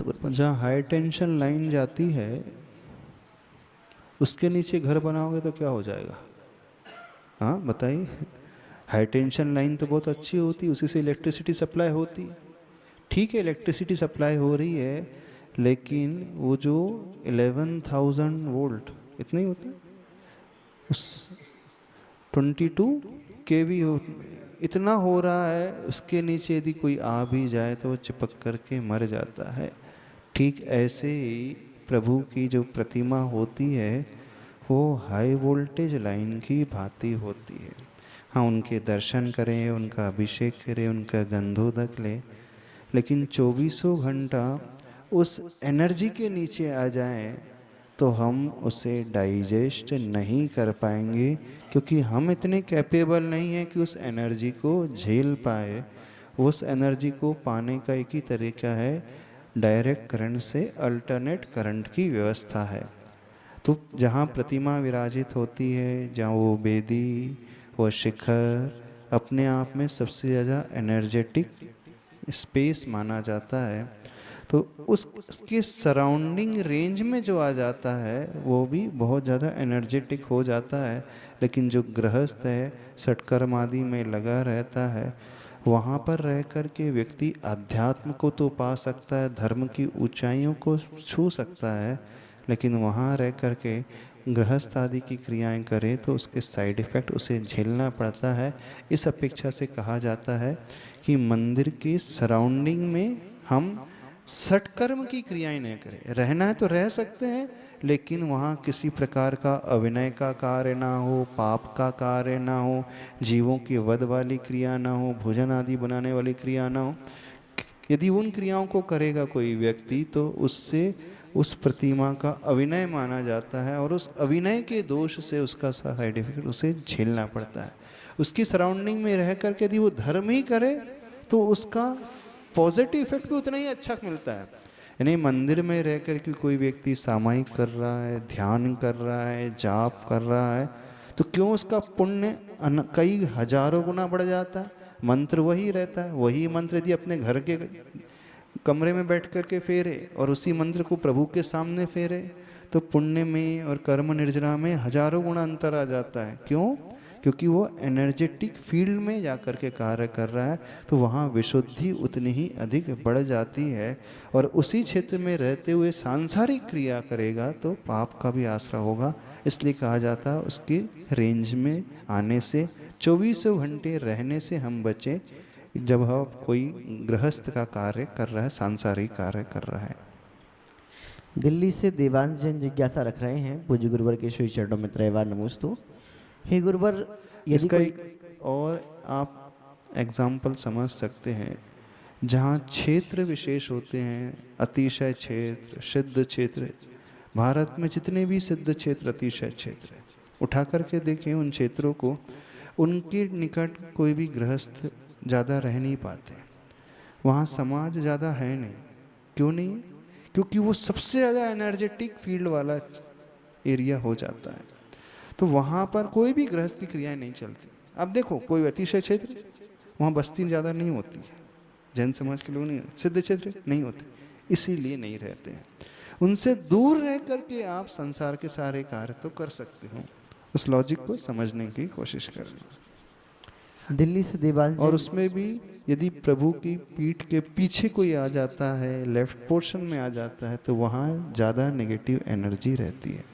गुरुवर। जहाँ high tension line जाती है उसके नीचे घर बनाओगे तो क्या हो जाएगा? हाँ बताइए। हाई टेंशन लाइन तो बहुत अच्छी होती है, उसी से इलेक्ट्रिसिटी सप्लाई होती है। ठीक है, इलेक्ट्रिसिटी सप्लाई हो रही है, लेकिन वो जो 11,000 वोल्ट इतना ही होता है, उस 22 kV इतना हो रहा है, उसके नीचे यदि कोई आ भी जाए तो वो चिपक करके मर जाता है। ठीक ऐसे ही प्रभु की जो प्रतिमा होती है वो हाई वोल्टेज लाइन की भांति होती है। हाँ, उनके दर्शन करें, उनका अभिषेक करें, उनका गंधोदक लें, लेकिन चौबीसों घंटा उस एनर्जी के नीचे आ जाएं तो हम उसे डाइजेस्ट नहीं कर पाएंगे, क्योंकि हम इतने कैपेबल नहीं हैं कि उस एनर्जी को झेल पाए। उस एनर्जी को पाने का एक ही तरीका है, डायरेक्ट करंट से अल्टरनेट करंट की व्यवस्था है। तो जहाँ प्रतिमा विराजित होती है, जहाँ वो वेदी, वो शिखर अपने आप में सबसे ज़्यादा एनर्जेटिक स्पेस माना जाता है, तो उसके सराउंडिंग रेंज में जो आ जाता है वो भी बहुत ज़्यादा एनर्जेटिक हो जाता है। लेकिन जो गृहस्थ है, षटकर्म आदि में लगा रहता है, वहाँ पर रह कर के व्यक्ति अध्यात्म को तो पा सकता है, धर्म की ऊंचाइयों को छू सकता है, लेकिन वहाँ रह कर के गृहस्थ आदि की क्रियाएं करे तो उसके साइड इफ़ेक्ट उसे झेलना पड़ता है। इस अपेक्षा से कहा जाता है कि मंदिर के सराउंडिंग में हम सटकर्म की क्रियाएं नहीं करें। रहना है तो रह सकते हैं, लेकिन वहाँ किसी प्रकार का अविनय का कार्य ना हो, पाप का कार्य ना हो, जीवों की वध वाली क्रिया ना हो, भोजन आदि बनाने वाली क्रिया ना हो। यदि उन क्रियाओं को करेगा कोई व्यक्ति तो उससे उस प्रतिमा का अविनय माना जाता है, और उस अविनय के दोष से उसका साइड इफेक्ट उसे झेलना पड़ता है। उसकी सराउंडिंग में रह करके यदि वो धर्म ही करे तो उसका पॉजिटिव इफेक्ट भी उतना ही अच्छा मिलता है। यानी मंदिर में रह कर के कोई व्यक्ति सामायिक कर रहा है, ध्यान कर रहा है, जाप कर रहा है, तो क्यों उसका पुण्य कई हजारों गुना बढ़ जाता है। मंत्र वही रहता है, वही मंत्र यदि अपने घर के कमरे में बैठ कर के फेरे और उसी मंत्र को प्रभु के सामने फेरे तो पुण्य में और कर्म निर्जरा में हजारों गुना अंतर आ जाता है। क्यों? क्योंकि वो एनर्जेटिक फील्ड में जाकर के कार्य कर रहा है, तो वहाँ विशुद्धि उतनी ही अधिक बढ़ जाती है। और उसी क्षेत्र में रहते हुए सांसारिक क्रिया करेगा तो पाप का भी आसरा होगा। इसलिए कहा जाता है उसकी रेंज में आने से, 24 घंटे रहने से हम बचें जब हम कोई गृहस्थ का कार्य कर रहा है, सांसारिक कार्य कर रहा है। दिल्ली से देवांश जैन जिज्ञासा रख रहे हैं, पूज्य गुरुवर के श्री चरणों में त्रैवार नमोस्तु। हे गुरुवर, यदि इसका कोई एक और आप एग्जाम्पल समझ सकते हैं, जहाँ क्षेत्र विशेष होते हैं, अतिशय क्षेत्र, सिद्ध क्षेत्र, भारत में जितने भी सिद्ध क्षेत्र, अतिशय क्षेत्र, उठा करके देखें उन क्षेत्रों को, उनके निकट कोई भी गृहस्थ ज़्यादा रह नहीं पाते। वहाँ समाज ज़्यादा है नहीं। क्यों नहीं? क्योंकि वो सबसे ज़्यादा एनर्जेटिक फील्ड वाला एरिया हो जाता है, तो वहाँ पर कोई भी गृहस्थ की क्रियाएं नहीं चलती। अब देखो, कोई अतिशय क्षेत्र, वहाँ बस्ती ज़्यादा नहीं होती है, जैन समाज के लोग नहीं, सिद्ध क्षेत्र नहीं होते, इसीलिए नहीं रहते हैं। उनसे दूर रह करके आप संसार के सारे कार्य तो कर सकते हो। उस लॉजिक को समझने की कोशिश करना। दिल्ली से देवांश और जैन, उसमें भी यदि प्रभु की पीठ के पीछे कोई आ जाता है, लेफ्ट पोर्शन में आ जाता है, तो वहाँ ज़्यादा नेगेटिव एनर्जी रहती है।